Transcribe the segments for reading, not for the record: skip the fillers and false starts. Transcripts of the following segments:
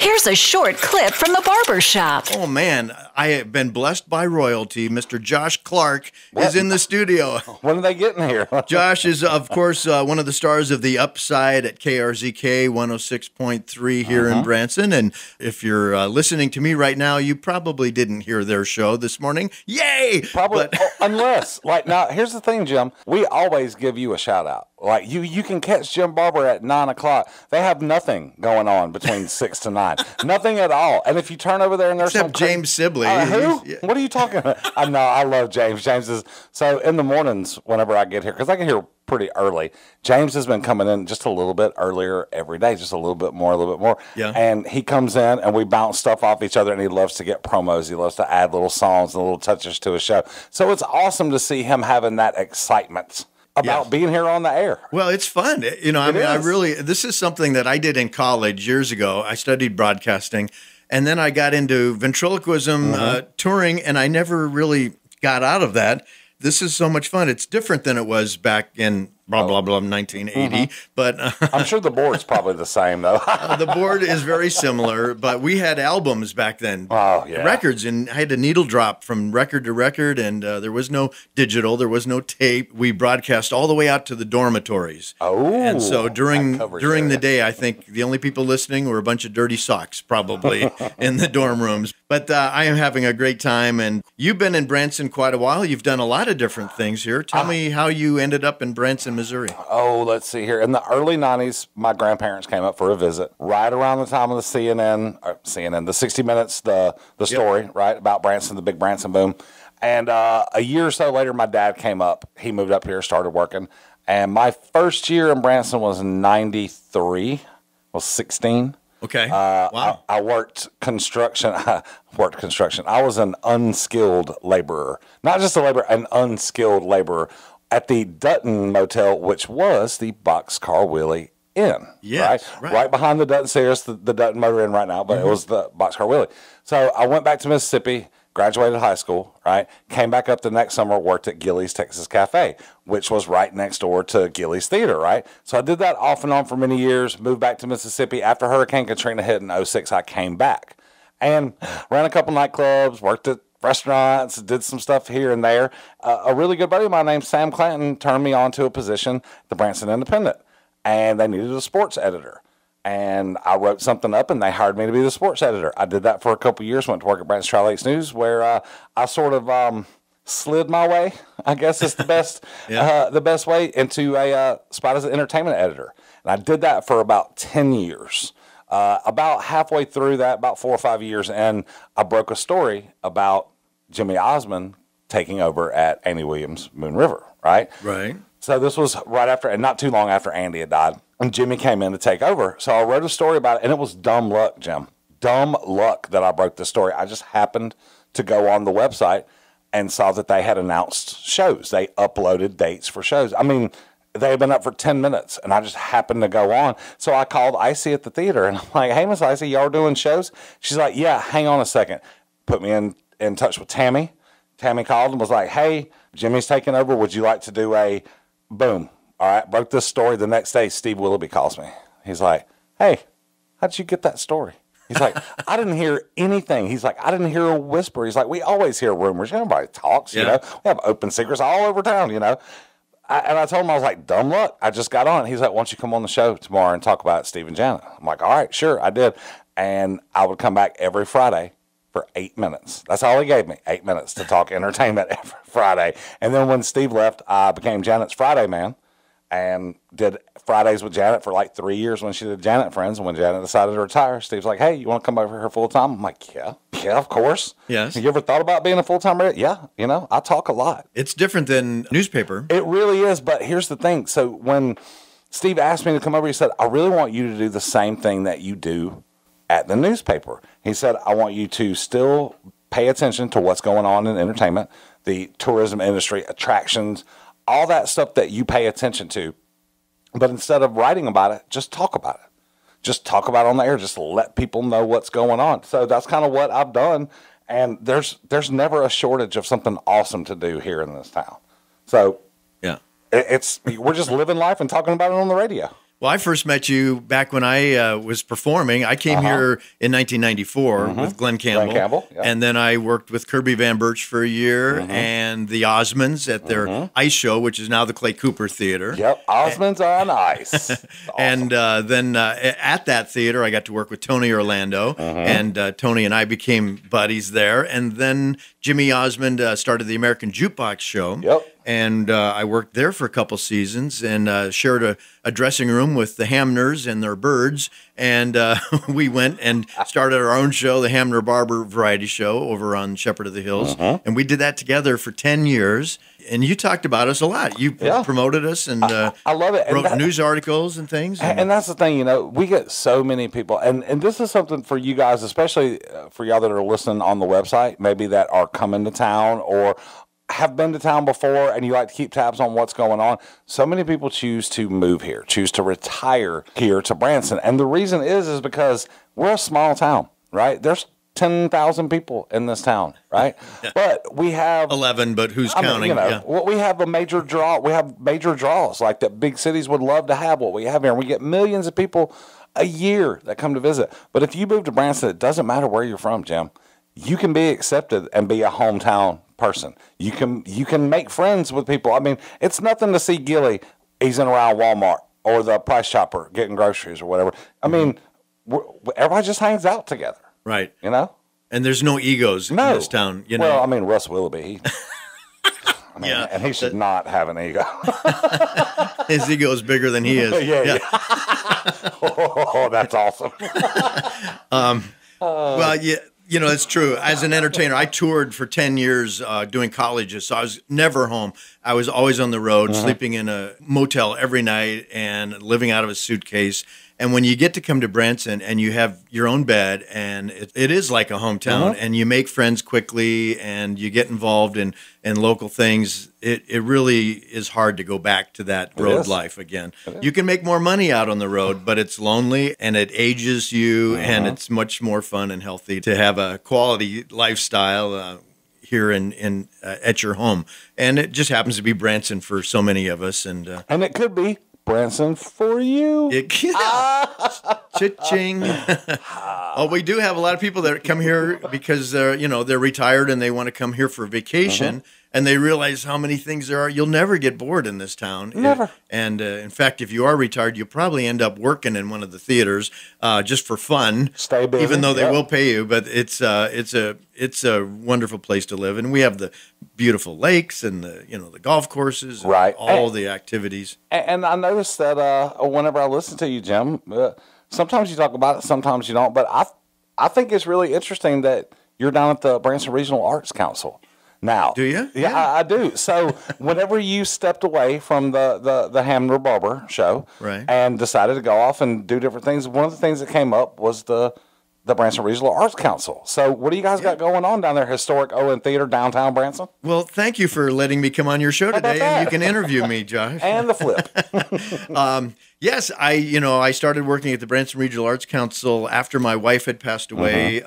Here's a short clip from the Barber Shop. Oh, man, I have been blessed by royalty. Mr. Josh Clark is in the studio. When are they getting here? Josh is, of course, one of the stars of The Upside at KRZK 106.3 here in Branson. And if you're listening to me right now, you probably didn't hear their show this morning. Yay! Probably, unless, now, here's the thing, Jim. We always give you a shout out. Like, you can catch Jim Barber at 9 o'clock. They have nothing going on between 6 to 9. Nothing at all. And if you turn over there and there's Except James Sibley. Who? Yeah. What are you talking about? I know. I love James. James is, so in the mornings, whenever I get here, because I get here pretty early, James has been coming in just a little bit earlier every day, just a little bit more, a little bit more. Yeah. And he comes in and we bounce stuff off each other, and he loves to get promos. He loves to add little songs and little touches to his show. So it's awesome to see him having that excitement about being here on the air. Well, it's fun. This is something that I did in college years ago. I studied broadcasting, and then I got into ventriloquism, touring, and I never really got out of that. This is so much fun. It's different than it was back in 1980, but I'm sure the board's probably the same though. The board is very similar, but we had albums back then, records, and I had to needle drop from record to record, and there was no digital, there was no tape. We broadcast all the way out to the dormitories. And so during the day, I think the only people listening were a bunch of dirty socks, probably in the dorm rooms. But I am having a great time, and you've been in Branson quite a while. You've done a lot of different things here. Tell me how you ended up in Branson, Missouri. Oh, let's see here. In the early 90s, my grandparents came up for a visit right around the time of the the 60 Minutes, the story, right, about Branson, the big Branson boom. And a year or so later, my dad came up. He moved up here, started working. And my first year in Branson was 93, was 16. Okay. Wow. I worked construction. I was an unskilled laborer. Not just a laborer, an unskilled laborer at the Dutton Motel, which was the Boxcar Willie Inn. Yes, right behind the Dutton Sears, the Dutton Motor Inn right now, but it was the Boxcar Willie. So I went back to Mississippi, graduated high school, right? Came back up the next summer, worked at Gilley's Texas Cafe, which was right next door to Gilley's Theater, right? So I did that off and on for many years, moved back to Mississippi. After Hurricane Katrina hit in 2006, I came back and ran a couple nightclubs, worked at restaurants, did some stuff here and there. A really good buddy of mine named Sam Clanton turned me on to a position at the Branson Independent, and they needed a sports editor. And I wrote something up, and they hired me to be the sports editor. I did that for a couple of years, went to work at Branson Tri-Lakes News, where I sort of slid my way, I guess is the best the best way, into a spot as an entertainment editor. And I did that for about 10 years. About halfway through that, about 4 or 5 years, and I broke a story about Jimmy Osmond taking over at Andy Williams' Moon River, right? Right. So this was right after, and not too long after Andy had died, and Jimmy came in to take over. So I wrote a story about it, and it was dumb luck, Jim. Dumb luck that I broke the story. I just happened to go on the website and saw that they had announced shows. They uploaded dates for shows. I mean, they had been up for 10 minutes, and I just happened to go on. So I called Icy at the theater, and I'm like, hey, Miss Icy, y'all doing shows? She's like, yeah, hang on a second. Put me in touch with Tammy. Tammy called and was like, hey, Jimmy's taking over. Would you like to do a boom? All right, broke this story. The next day, Steve Willoughby calls me. He's like, hey, how'd you get that story? He's like, I didn't hear anything. He's like, I didn't hear a whisper. He's like, we always hear rumors. Everybody talks, you know. We have open secrets all over town, you know. And I told him, I was like, dumb luck. I just got on. He's like, why don't you come on the show tomorrow and talk about Steve and Janet? I'm like, all right, sure, I did. And I would come back every Friday for 8 minutes. That's all he gave me, 8 minutes to talk entertainment every Friday. And then when Steve left, I became Janet's Friday man and did Fridays with Janet for like 3 years when she did Janet Friends. And when Janet decided to retire, Steve's like, hey, you want to come over here full time? I'm like, yeah, of course. Yes. You ever thought about being a full-time writer? Yeah, you know, I talk a lot. It's different than newspaper. It really is, but here's the thing. So when Steve asked me to come over, he said, I really want you to do the same thing that you do at the newspaper. He said, I want you to still pay attention to what's going on in entertainment, the tourism industry, attractions, all that stuff that you pay attention to. But instead of writing about it, just talk about it. Just talk about it on the air. Just let people know what's going on. So that's kind of what I've done. And there's never a shortage of something awesome to do here in this town. So yeah, we're just living life and talking about it on the radio. Well, I first met you back when I was performing. I came here in 1994 with Glenn Campbell. And then I worked with Kirby Van Birch for a year and the Osmonds at their ice show, which is now the Clay Cooper Theater. Yep, Osmonds on ice. Awesome. And then at that theater, I got to work with Tony Orlando, and Tony and I became buddies there. And then Jimmy Osmond started the American Jukebox Show. Yep. And I worked there for a couple seasons and shared a dressing room with the Hamners and their birds. And we went and started our own show, the Hamner Barber Variety Show, over on Shepherd of the Hills. And we did that together for 10 years. And you talked about us a lot. You promoted us and I love it. Wrote news articles and things. And that's the thing, you know, we get so many people. And this is something for you guys, especially for y'all that are listening on the website, maybe that are coming to town or have been to town before and you like to keep tabs on what's going on. So many people choose to move here, choose to retire here to Branson. And the reason is because we're a small town, right? There's 10,000 people in this town, right? But we have 11, but who's counting? Well, we have a major draw. We have major draws like that big cities would love to have what we have here. And we get millions of people a year that come to visit. But if you move to Branson, it doesn't matter where you're from, Jim. You can be accepted and be a hometown person. You can make friends with people. I mean, it's nothing to see Gilly. He's in around Walmart or the Price Chopper getting groceries or whatever. I mean, everybody just hangs out together. Right. You know? And there's no egos in this town. You know? Well, I mean, Russ Willoughby. And he should not have an ego. His ego is bigger than he is. Yeah. Oh, that's awesome. Well, yeah. You know, it's true. As an entertainer, I toured for 10 years doing colleges, so I was never home. I was always on the road, sleeping in a motel every night and living out of a suitcase. And when you get to come to Branson and you have your own bed and it is like a hometown and you make friends quickly and you get involved in local things, it really is hard to go back to that road life again. You can make more money out on the road, but it's lonely and it ages you and it's much more fun and healthy to have a quality lifestyle here in at your home. And it just happens to be Branson for so many of us. And it could be Branson for you. Cha-ching. Oh, we do have a lot of people that come here because they're retired and they want to come here for vacation and they realize how many things there are. You'll never get bored in this town. Never. And in fact, if you are retired, you'll probably end up working in one of the theaters just for fun. Stay busy. Even though they will pay you, but it's a wonderful place to live, and we have the beautiful lakes and the golf courses, and all the activities. And I noticed that whenever I listen to you, Jim, sometimes you talk about it, sometimes you don't. But I think it's really interesting that you're down at the Branson Regional Arts Council now. Do you? Yeah, I do. So whenever you stepped away from the Hamner Barber show and decided to go off and do different things, one of the things that came up was the Branson Regional Arts Council. So what do you guys got going on down there, Historic Owen Theater, downtown Branson? Well, thank you for letting me come on your show today, and you can interview me, Josh. And the flip. Yes, I started working at the Branson Regional Arts Council after my wife had passed away.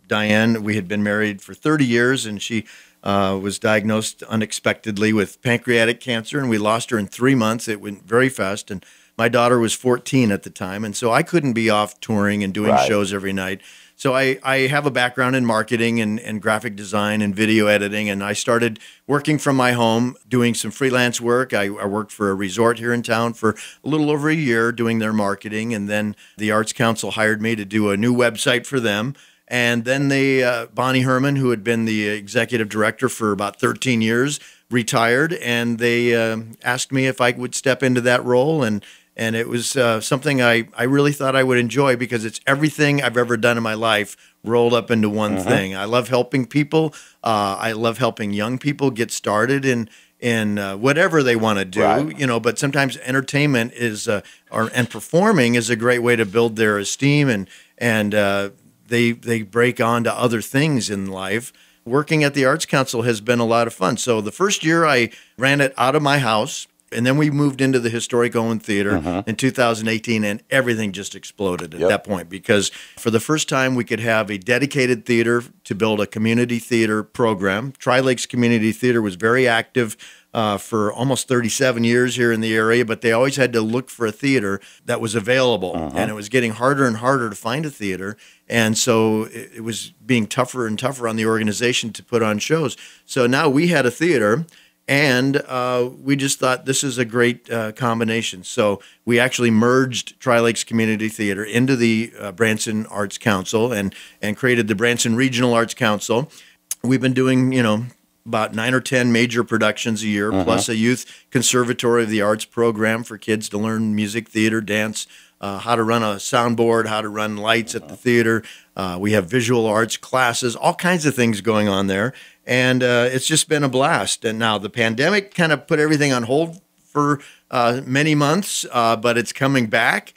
Diane, we had been married for 30 years, and she was diagnosed unexpectedly with pancreatic cancer, and we lost her in 3 months. It went very fast, and my daughter was 14 at the time, and so I couldn't be off touring and doing shows every night. So I have a background in marketing and graphic design and video editing, and I started working from my home, doing some freelance work. I worked for a resort here in town for a little over a year doing their marketing, and then the Arts Council hired me to do a new website for them. And then Bonnie Herman, who had been the executive director for about 13 years, retired, and they asked me if I would step into that role, and it was something I really thought I would enjoy because it's everything I've ever done in my life rolled up into one thing. I love helping people. I love helping young people get started in whatever they want to do, but sometimes entertainment is and performing is a great way to build their esteem and they break on to other things in life. Working at the Arts Council has been a lot of fun. So the first year I ran it out of my house, and then we moved into the Historic Owen Theater in 2018, and everything just exploded at that point because for the first time we could have a dedicated theater to build a community theater program. Tri-Lakes Community Theater was very active for almost 37 years here in the area, but they always had to look for a theater that was available. And it was getting harder and harder to find a theater. And so it was being tougher and tougher on the organization to put on shows. So now we had a theater, and we just thought this is a great combination. So we actually merged Tri-Lakes Community Theater into the Branson Arts Council and created the Branson Regional Arts Council. We've been doing, about 9 or 10 major productions a year, plus a youth conservatory of the arts program for kids to learn music, theater, dance, how to run a soundboard, how to run lights at the theater. We have visual arts classes, all kinds of things going on there. And it's just been a blast. And now the pandemic kind of put everything on hold for many months, but it's coming back.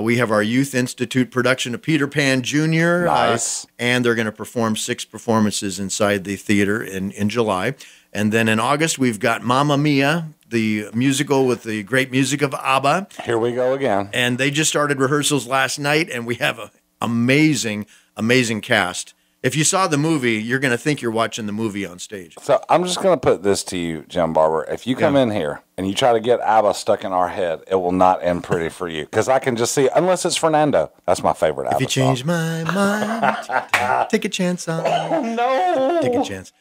We have our Youth Institute production of Peter Pan Jr. Nice. And they're going to perform 6 performances inside the theater in July. And then in August, we've got Mamma Mia, the musical with the great music of ABBA. Here we go again. And they just started rehearsals last night, and we have an amazing, amazing cast. If you saw the movie, you're going to think you're watching the movie on stage. So I'm just going to put this to you, Jim Barber. If you come in here and you try to get ABBA stuck in our head, it will not end pretty for you. Because I can just see, unless it's Fernando. That's my favorite ABBA If you change song. my mind, take a chance on me. No. Take a chance.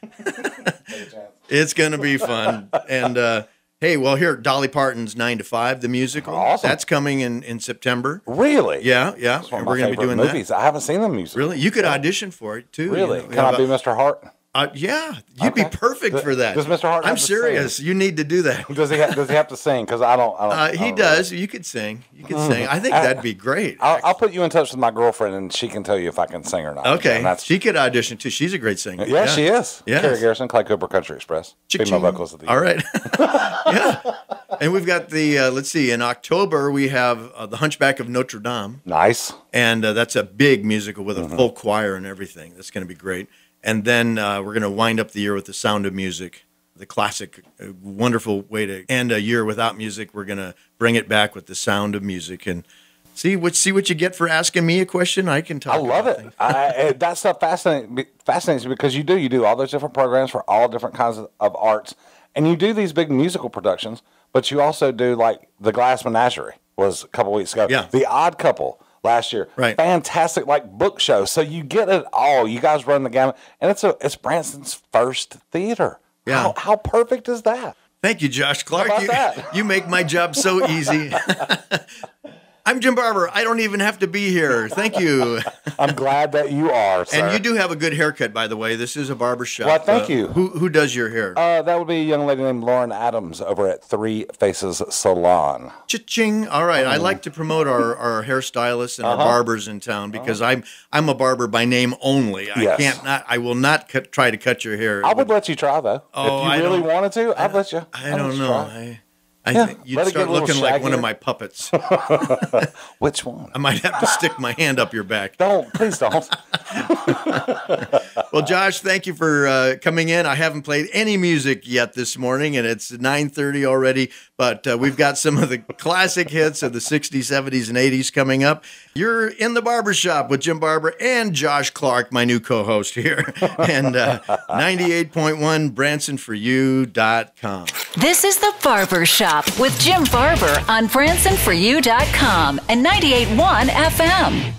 It's going to be fun. And hey, well, here, Dolly Parton's 9 to 5, the musical. Awesome. That's coming in September. Really? Yeah. That's one of my We're going to be favorite doing movies. that. I haven't seen the musical. Really? You could audition for it, too. Really? Can I be Mr. Hart? Yeah, you'd be perfect for that. Does Mr. Hart I'm have to serious. sing? You need to do that. Does he have to sing? Because I don't. He does. You could sing. You could sing. I think that'd be great. I'll put you in touch with my girlfriend, and she can tell you if I can sing or not. Okay. She could audition, too. She's a great singer. Yeah, she is. Yes. Carrie Garrison, Clay Cooper, Country Express. Female vocals of the year. All right. Yeah. And we've got the, let's see, in October, we have The Hunchback of Notre Dame. Nice. And that's a big musical with a full choir and everything. That's going to be great. And then we're going to wind up the year with The Sound of Music, the classic, wonderful way to end a year without music. We're going to bring it back with The Sound of Music. And see what you get for asking me a question. I can talk. I love it. That stuff fascinates me because you do all those different programs for all different kinds of arts. And you do these big musical productions, but you also do like The Glass Menagerie was a couple weeks ago. Yeah. The Odd Couple last year. Right. Fantastic like book show. So you get it all. You guys run the gamut. And it's Branson's first theater. Yeah. How perfect is that? Thank you, Josh Clark. How about that? You make my job so easy. I'm Jim Barber. I don't even have to be here. Thank you. I'm glad that you are, sir. And you do have a good haircut, by the way. This is a barber shop. Well, thank you. Who does your hair? That would be a young lady named Lauren Adams over at Three Faces Salon. Cha-ching. All right. I like to promote our hairstylists and our barbers in town because I'm a barber by name only. Yes. I will not try to cut your hair. I would let you try, though. Oh, if you really wanted to, I'd let you. I don't know. I think you'd let it start get a little looking like one shaggier. of my puppets. Which one? I might have to stick my hand up your back. Please don't. Well, Josh, thank you for coming in. I haven't played any music yet this morning, and it's 9:30 already, but we've got some of the classic hits of the 60s, 70s, and 80s coming up. You're in the Barber Shop with Jim Barber and Josh Clark, my new co-host here, and 98.1 BransonForYou.com. This is the Barber Shop with Jim Barber on BransonForYou.com and 98.1 FM.